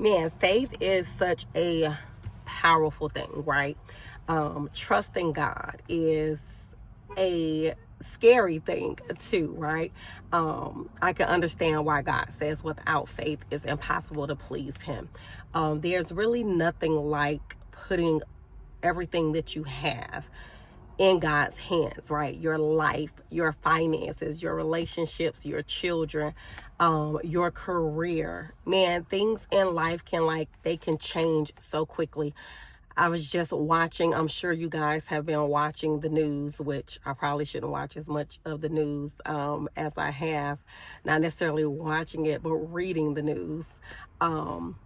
Man, faith is such a powerful thing, right? Trusting God is a scary thing too, right? I can understand why God says without faith it's impossible to please Him. There's really nothing like putting everything that you have in God's hands, right? Your life, your finances, your relationships, your children, your career. Man, things in life they can change so quickly. I was just watching, I'm sure you guys have been watching the news, which I probably shouldn't watch as much of the news as I have. Not necessarily watching it, but reading the news. Um,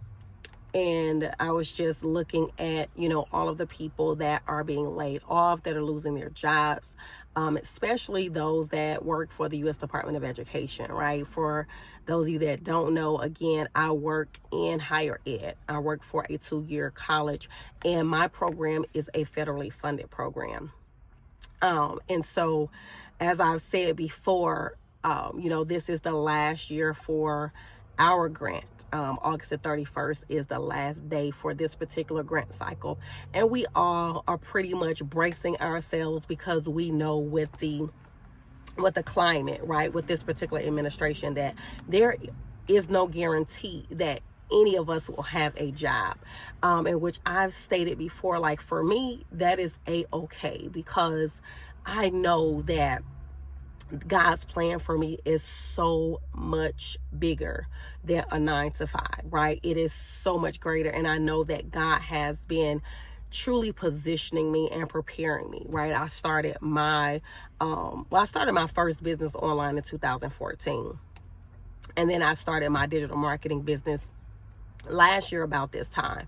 and I was just looking at, all of the people that are being laid off, that are losing their jobs, especially those that work for the U.S. Department of Education, right? For those of you that don't know, again, I work in higher ed. I work for a 2-year college, and my program is a federally funded program. And so, as I've said before, this is the last year for our grant. August the 31st is the last day for this particular grant cycle. And we all are pretty much bracing ourselves because we know with the climate, right, with this particular administration, that there is no guarantee that any of us will have a job, in which I've stated before, like, for me, that is a-okay, because I know that God's plan for me is so much bigger than a 9 to 5, right? It is so much greater. And I know that God has been truly positioning me and preparing me, right? I started my first business online in 2014. And then I started my digital marketing business last year about this time.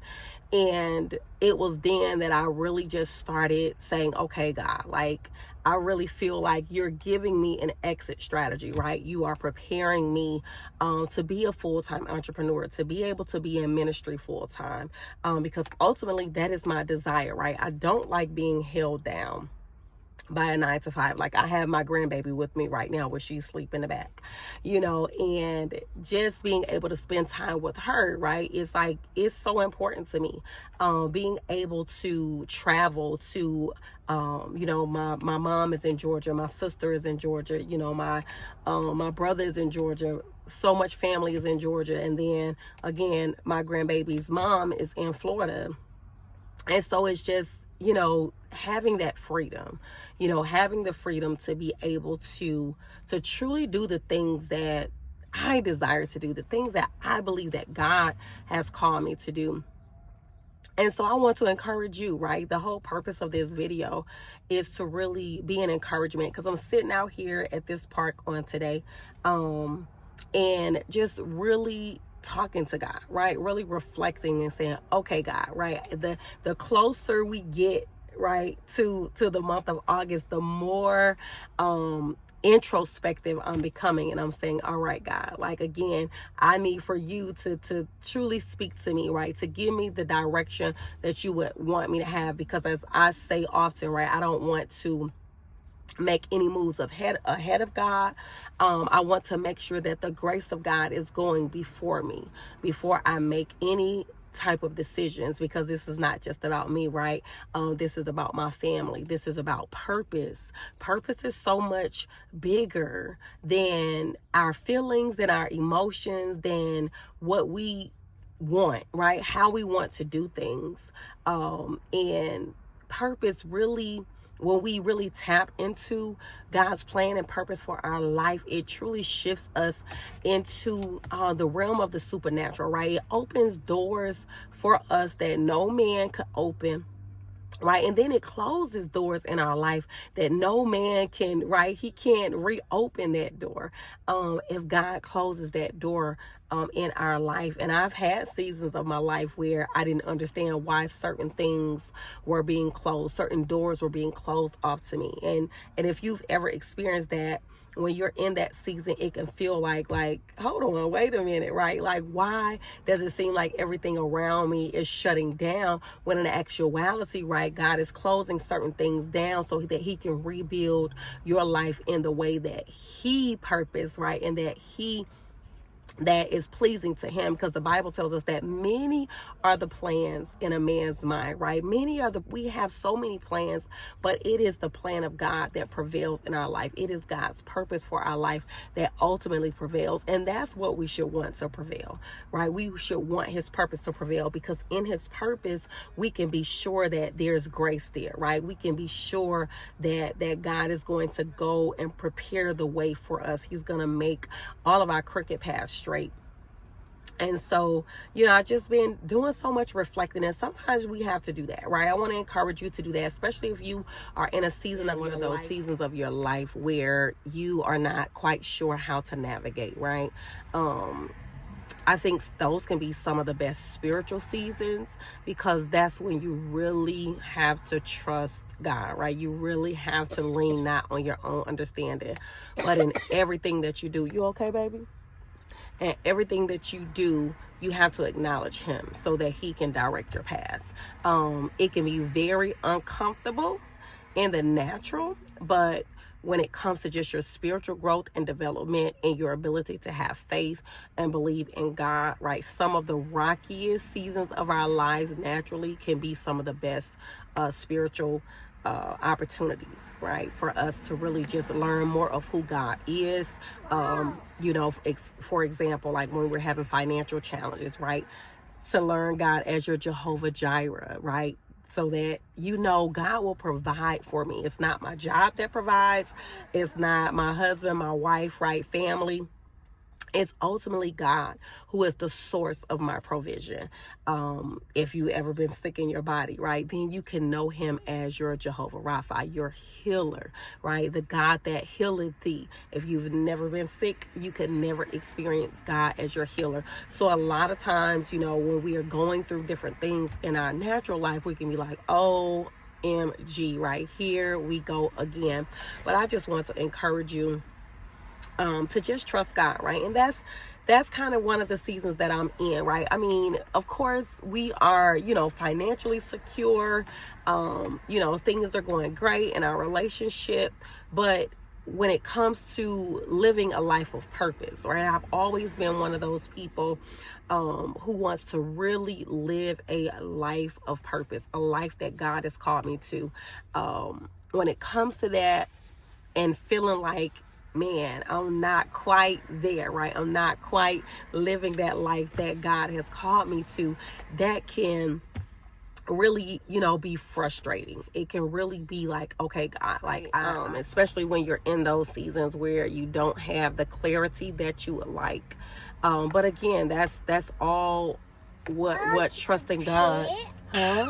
And it was then that I really just started saying, okay, God, like, I really feel like you're giving me an exit strategy, right? You are preparing me to be a full-time entrepreneur, to be able to be in ministry full-time, because ultimately that is my desire, right? I don't like being held down by a 9 to 5. Like, I have my grandbaby with me right now where she's asleep in the back, and just being able to spend time with her, right? It's so important to me. Being able to travel to, my mom is in Georgia, my sister is in Georgia, my brother is in Georgia. So much family is in Georgia. And then again, my grandbaby's mom is in Florida. And so it's just, having that freedom, having the freedom to be able to truly do the things that I desire to do, the things that I believe that God has called me to do. And so I want to encourage you, right? The whole purpose of this video is to really be an encouragement, because I'm sitting out here at this park on today, and just really talking to God, right? Really reflecting and saying, okay, God, right? The closer we get, right, to the month of August, the more introspective I'm becoming. And I'm saying, all right, God, like, again, I need for you to truly speak to me, right? To give me the direction that you would want me to have. Because as I say often, right, I don't want to make any moves ahead of God. I want to make sure that the grace of God is going before me, before I make any type of decisions, because this is not just about me, right? This is about my family. This is about purpose. Purpose is so much bigger than our feelings, than our emotions, than what we want, right? How we want to do things. And purpose really, when we really tap into God's plan and purpose for our life, it truly shifts us into the realm of the supernatural, right? It opens doors for us that no man could open, right? And then it closes doors in our life that no man can, right? He can't reopen that door if God closes that door in our life. And I've had seasons of my life where I didn't understand why certain things were being closed, certain doors were being closed off to me. And if you've ever experienced that, when you're in that season, it can feel like, hold on, wait a minute, right? Like, why does it seem like everything around me is shutting down, when in actuality, right, God is closing certain things down so that He can rebuild your life in the way that He purposed, right? And that He that is pleasing to him, because the Bible tells us that many are the plans in a man's mind, right? We have so many plans, but it is the plan of God that prevails in our life. It is God's purpose for our life that ultimately prevails. And that's what we should want to prevail, right? We should want his purpose to prevail, because in his purpose, we can be sure that there's grace there, right? We can be sure that God is going to go and prepare the way for us. He's going to make all of our crooked paths straight. And so, I've just been doing so much reflecting, and sometimes we have to do that, right? I want to encourage you to do that, especially if you are in a season of one of those seasons of your life where you are not quite sure how to navigate, right? I think those can be some of the best spiritual seasons, because that's when you really have to trust God, right? You really have to lean not on your own understanding, but in everything that you do. You okay, baby? And everything that you do, you have to acknowledge him so that he can direct your paths. It can be very uncomfortable in the natural, but when it comes to just your spiritual growth and development and your ability to have faith and believe in God, right? Some of the rockiest seasons of our lives naturally can be some of the best spiritual opportunities, right, for us to really just learn more of who God is. For example, like when we're having financial challenges, right, to learn God as your Jehovah Jireh, right, so that God will provide for me. It's not my job that provides, it's not my husband, my wife, right, family. It's ultimately God who is the source of my provision. If you ever been sick in your body, right, then you can know him as your Jehovah Rapha, your healer, right? The God that healeth thee. If you've never been sick, you can never experience God as your healer. So a lot of times, when we are going through different things in our natural life, we can be like, OMG, right? Here we go again. But I just want to encourage you to just trust God, right? And that's kind of one of the seasons that I'm in, right? I mean, of course, we are, financially secure. Things are going great in our relationship, but when it comes to living a life of purpose, right? I've always been one of those people who wants to really live a life of purpose, a life that God has called me to. When it comes to that and feeling like, man, I'm not quite there, right? I'm not quite living that life that God has called me to. That can really, be frustrating. It can really be like, okay, God, like, especially when you're in those seasons where you don't have the clarity that you would like. But again, that's all what trusting God. Huh?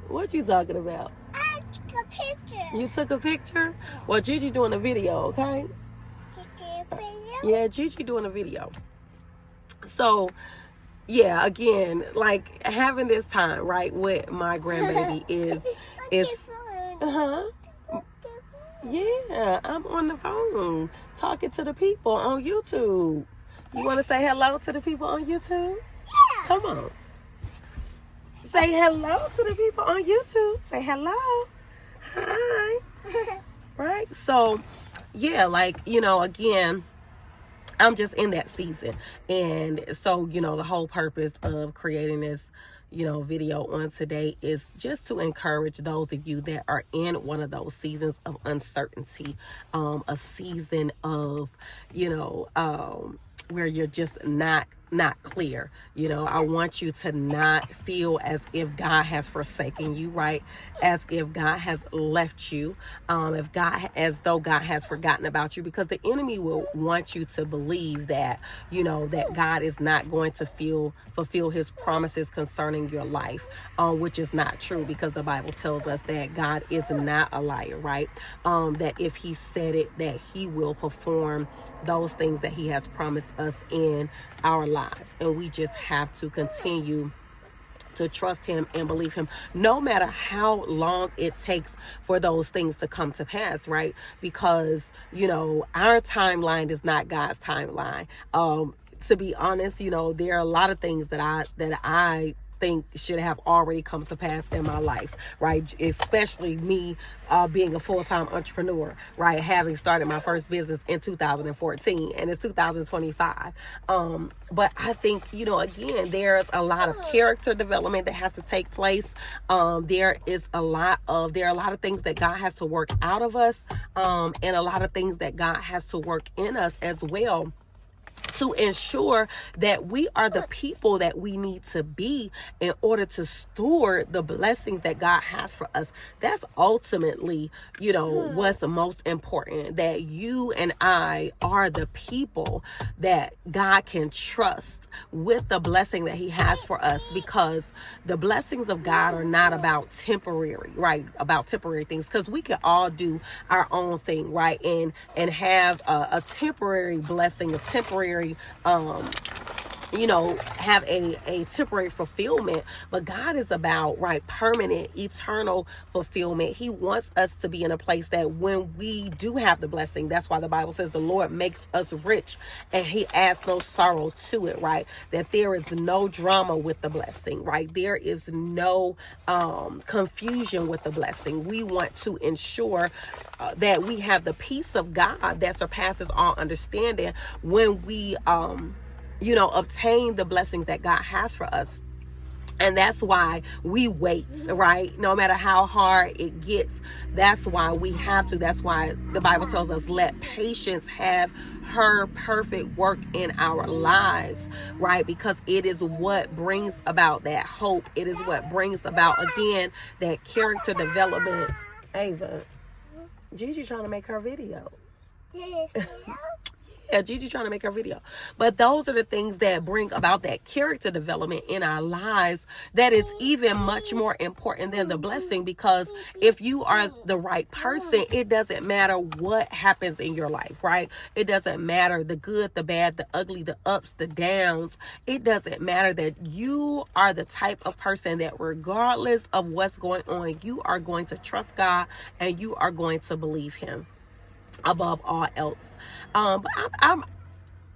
What you talking about? I took a picture. You took a picture? Well, Gigi doing a video, okay? Yeah, Gigi doing a video. So, yeah, again, like having this time, right, with my grandbaby is yeah, I'm on the phone talking to the people on YouTube. You want to say hello to the people on YouTube? Yeah. Come on. Say hello to the people on YouTube. Say hello. Hi. Right? So, yeah, like, again, I'm just in that season. And so, the whole purpose of creating this, video on today is just to encourage those of you that are in one of those seasons of uncertainty, a season of, where you're just not clear. I want you to not feel as if God has forsaken you, right? As if God has left you, as though God has forgotten about you, because the enemy will want you to believe that, that God is not going to fulfill his promises concerning your life, which is not true, because the Bible tells us that God is not a liar, right? That if he said it, that he will perform those things that he has promised us in our lives. And we just have to continue to trust him and believe him, no matter how long it takes for those things to come to pass, right? Because, our timeline is not God's timeline. To be honest, there are a lot of things that I think should have already come to pass in my life, right? Especially me being a full-time entrepreneur, right? Having started my first business in 2014 and it's 2025. But I think, again, there's a lot of character development that has to take place. There are a lot of things that God has to work out of us, and a lot of things that God has to work in us as well, to ensure that we are the people that we need to be in order to steward the blessings that God has for us. That's ultimately, what's the most important, that you and I are the people that God can trust with the blessing that he has for us, because the blessings of God are not about temporary, right? About temporary things, because we can all do our own thing, right? And have a temporary blessing, a temporary have a temporary fulfillment, but God is about, right, permanent, eternal fulfillment. He wants us to be in a place that when we do have the blessing, that's why the Bible says the Lord makes us rich and he adds no sorrow to it, right? That there is no drama with the blessing, right? There is no confusion with the blessing. We want to ensure that we have the peace of God that surpasses all understanding when we obtain the blessings that God has for us. And that's why we wait, right? No matter how hard it gets, that's why we have to. That's why the Bible tells us, let patience have her perfect work in our lives, right? Because it is what brings about that hope. It is what brings about, again, that character development. Ava, Gigi trying to make her video. Yeah, Gigi trying to make her video. But those are the things that bring about that character development in our lives, that is even much more important than the blessing, because if you are the right person, it doesn't matter what happens in your life, right? It doesn't matter the good, the bad, the ugly, the ups, the downs. It doesn't matter, that you are the type of person that regardless of what's going on, you are going to trust God and you are going to believe him above all else. But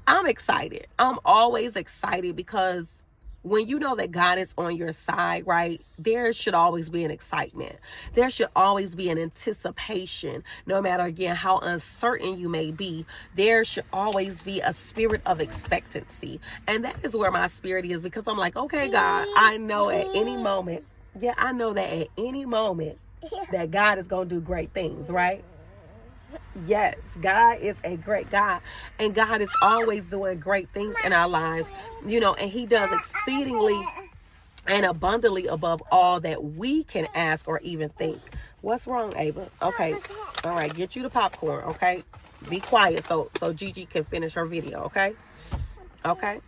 I'm excited. I'm always excited, because when you know that God is on your side, right, there should always be an excitement. There should always be an anticipation. No matter, again, how uncertain you may be, there should always be a spirit of expectancy. And that is where my spirit is, because I'm like, okay, God, I know at any moment, that God is going to do great things, right? Yes, God is a great God, and God is always doing great things in our lives, and he does exceedingly and abundantly above all that we can ask or even think. What's wrong, Ava? Okay. All right. Get you the popcorn. Okay. Be quiet so Gigi can finish her video. Okay. Okay.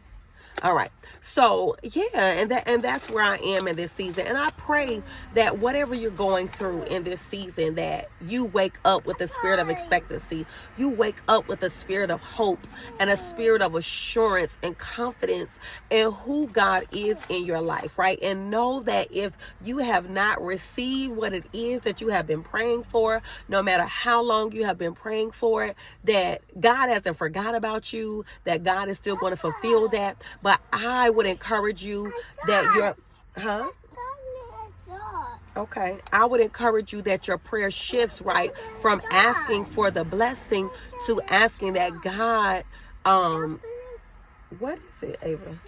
All right. So yeah, and that's where I am in this season. And I pray that whatever you're going through in this season, that you wake up with a spirit of expectancy. You wake up with a spirit of hope and a spirit of assurance and confidence in who God is in your life, right? And know that if you have not received what it is that you have been praying for, no matter how long you have been praying for it, that God hasn't forgot about you, that God is still going to fulfill that. But I would encourage you that okay. I would encourage you that your prayer shifts, right, from asking for the blessing to asking that God, what is it, Ava?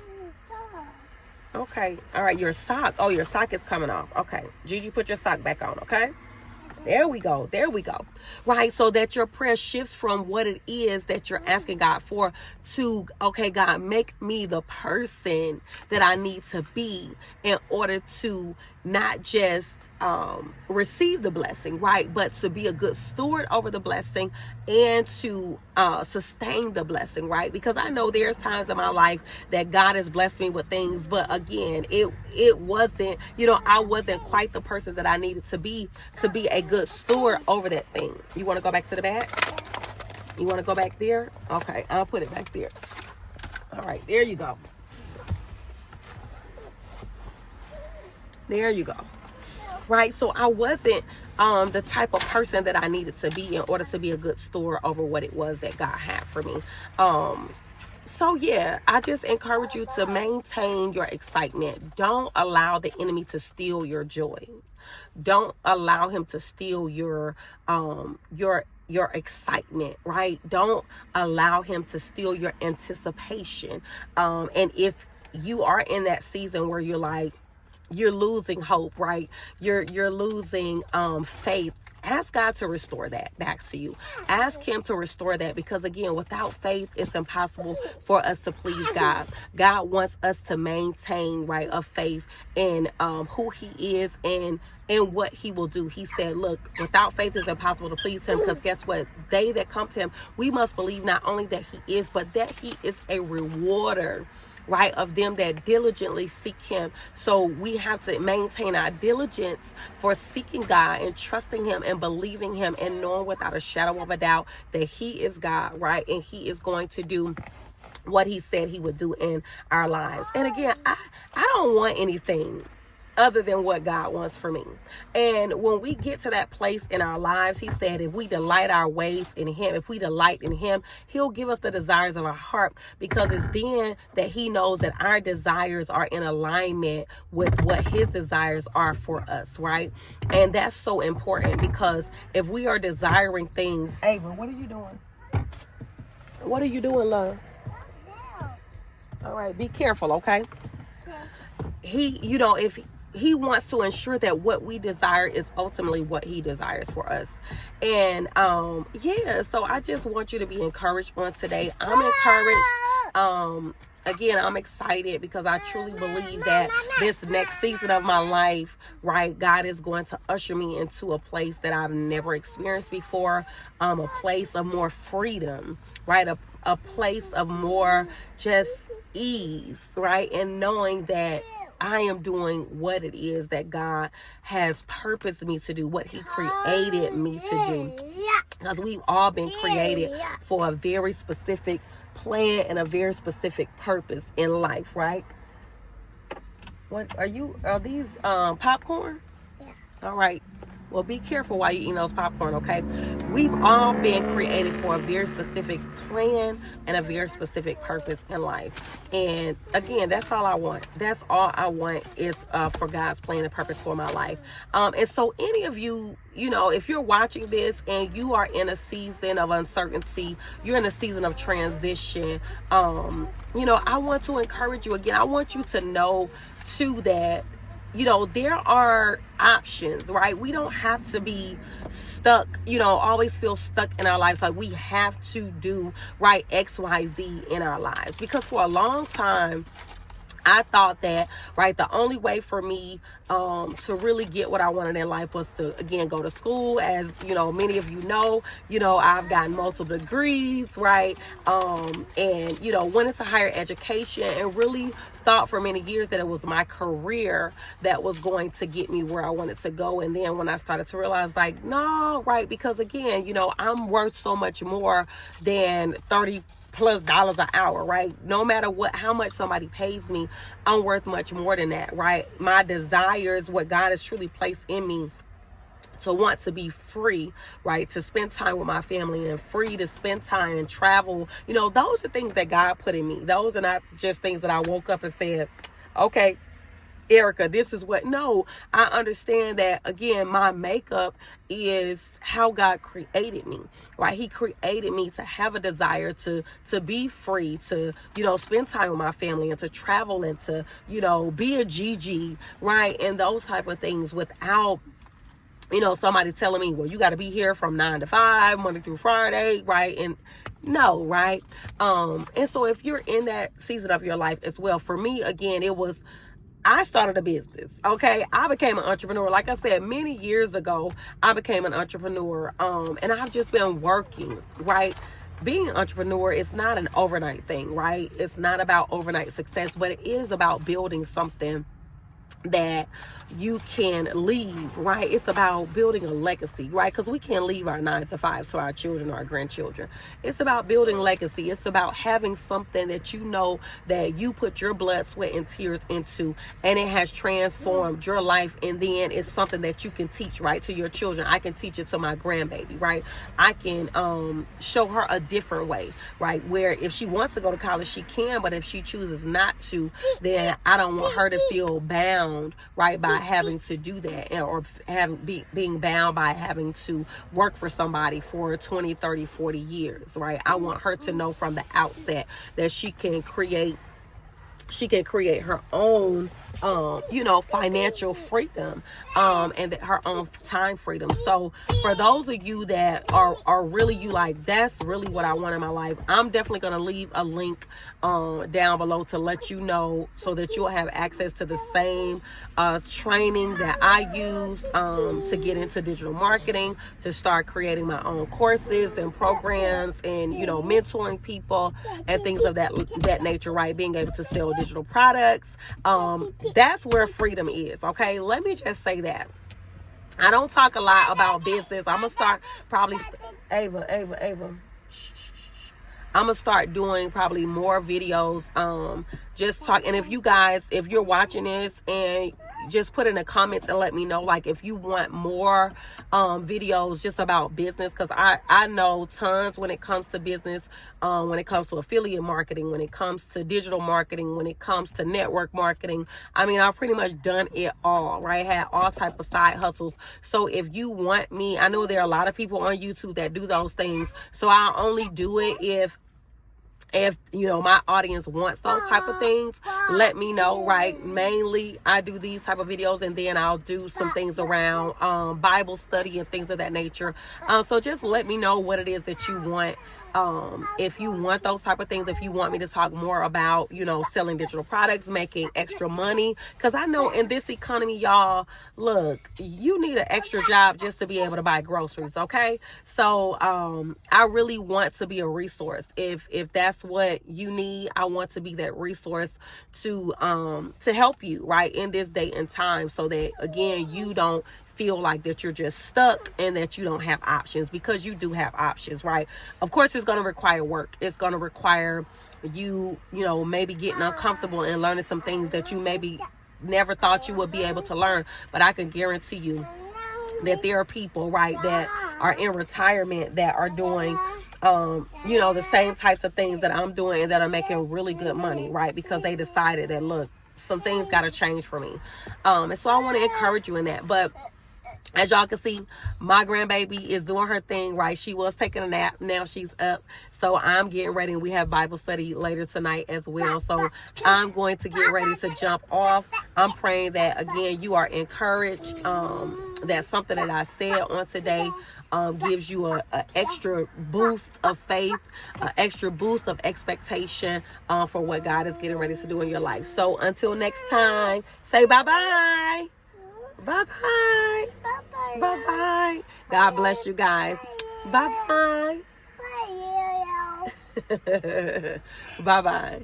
Okay. All right. Your sock. Oh, your sock is coming off. Okay. Gigi, put your sock back on. Okay. There we go. Right. So that your prayer shifts from what it is that you're asking God for to, okay, God, make me the person that I need to be in order to not just receive the blessing, right, but to be a good steward over the blessing and to sustain the blessing, right? Because I know there's times in my life that God has blessed me with things, but again, it wasn't, I wasn't quite the person that I needed to be a good steward over that thing. You want to go back to the back? You want to go back there? Okay, I'll put it back there. All right, there you go. There you go. Right? So I wasn't the type of person that I needed to be in order to be a good steward over what it was that God had for me. So yeah, I just encourage you to maintain your excitement. Don't allow the enemy to steal your joy. Don't allow him to steal your excitement, right? Don't allow him to steal your anticipation. And if you are in that season where you're like, you're losing hope, right? You're losing faith. Ask God to restore that back to you. Ask him to restore that, because again, without faith, it's impossible for us to please God. God wants us to maintain, right, a faith in who he is and what he will do. He said, look, without faith it's impossible to please him, because guess what? They that come to him, we must believe not only that he is, but that he is a rewarder, right, of them that diligently seek him. So we have to maintain our diligence for seeking God and trusting him and believing him and knowing without a shadow of a doubt that he is God, right? And he is going to do what he said he would do in our lives. And again, I don't want anything other than what God wants for me. And when we get to that place in our lives, he said, if we delight our ways in him, if we delight in him, he'll give us the desires of our heart, because it's then that he knows that our desires are in alignment with what his desires are for us, right? And that's so important, because if we are desiring things, Ava, what are you doing? What are you doing, love? All right, be careful, okay? If he wants to ensure that what we desire is ultimately what he desires for us. And so I just want you to be encouraged on today. I'm encouraged. Again, I'm excited because I truly believe that this next season of my life, right, God is going to usher me into a place that I've never experienced before, a place of more freedom, right, a place of more just ease, right, and knowing that I am doing what it is that God has purposed me to do, what he created me to do. Because we've all been created for a very specific plan and a very specific purpose in life, right? What are these popcorn? Yeah. All right. Well, be careful while you're eating those popcorn, okay? We've all been created for a very specific plan and a very specific purpose in life. And again, that's all I want. That's all I want is for God's plan and purpose for my life. And so any of you, if you're watching this and you are in a season of uncertainty, you're in a season of transition, I want to encourage you again. I want you to know too that there are options, right? We don't have to be stuck, always feel stuck in our lives. Like we have to do right X, Y, Z in our lives. Because for a long time, I thought that, right, the only way for me to really get what I wanted in life was to, again, go to school. As, many of you know, I've gotten multiple degrees, right, and, went into higher education and really thought for many years that it was my career that was going to get me where I wanted to go. And then when I started to realize, like, no, right, because, again, I'm worth so much more than $30+ an hour, right? No matter how much somebody pays me, I'm worth much more than that, right? My desires, what God has truly placed in me, to want to be free, right? To spend time with my family and free to spend time and travel. Those are things that God put in me. Those are not just things that I woke up and said, okay, Erica, this is what. No, I understand that, again, my makeup is how God created me, right? He created me to have a desire to be free, to, spend time with my family and to travel and to, be a Gigi, right? And those type of things without, somebody telling me, well, you got to be here from 9 to 5, Monday through Friday, right? And no, right? And so if you're in that season of your life as well, for me, again, I started a business, okay? I became an entrepreneur. Like I said, many years ago, I became an entrepreneur, and I've just been working, right? Being an entrepreneur is not an overnight thing, right? It's not about overnight success, but it is about building something that you can leave, right? It's about building a legacy, right? Because we can't leave our 9 to 5 to our children or our grandchildren. It's about building legacy. It's about having something that you know that you put your blood, sweat, and tears into, and it has transformed your life. And then it's something that you can teach, right, to your children. I can teach it to my grandbaby, right? I can show her a different way, right? Where if she wants to go to college, she can, but if she chooses not to, then I don't want her to feel bound, right, by having to do that, or being bound by having to work for somebody for 20, 30, 40 years, right? I want her to know from the outset that she can create her own financial freedom, and her own time freedom. So for those of you that are really, you like, that's really what I want in my life, I'm definitely going to leave a link down below to let you know, so that you'll have access to the same training that I use to get into digital marketing, to start creating my own courses and programs, and mentoring people and things of that nature, right? Being able to sell digital products. That's where freedom is. Okay, let me just say that I don't talk a lot about business. I'm gonna start probably Ava. I'm gonna start doing probably more videos, just talk. And if you're watching this, and just put in the comments and let me know, like, if you want more videos just about business, because I know tons when it comes to business, when it comes to affiliate marketing, when it comes to digital marketing, when it comes to network marketing. I mean, I've pretty much done it all, right? Had all type of side hustles. So if you want me, I know there are a lot of people on YouTube that do those things, so I'll only do it if my audience wants those type of things. Let me know, right? Mainly I do these type of videos, and then I'll do some things around Bible study and things of that nature. So just let me know what it is that you want. If you want those type of things, if you want me to talk more about, selling digital products, making extra money, because I know in this economy, y'all, look, you need an extra job just to be able to buy groceries. Okay. So, I really want to be a resource. If that's what you need, I want to be that resource to help you, right, in this day and time, so that, again, you don't feel like that you're just stuck and that you don't have options, because you do have options, right? Of course, it's going to require work. It's going to require you maybe getting uncomfortable and learning some things that you maybe never thought you would be able to learn. But I can guarantee you that there are people, right, that are in retirement that are doing the same types of things that I'm doing, and that are making really good money, right? Because they decided that, look, some things got to change for me. And so I want to encourage you in that. But as y'all can see, my grandbaby is doing her thing, right? She was taking a nap. Now she's up. So I'm getting ready, and we have Bible study later tonight as well. So I'm going to get ready to jump off. I'm praying that, again, you are encouraged, that something that I said on today gives you an extra boost of faith, an extra boost of expectation for what God is getting ready to do in your life. So until next time, say bye-bye. Bye-bye. Bye-bye. Bye-bye. God bless you guys. Bye-bye. Bye, Yo-Yo. Bye-bye.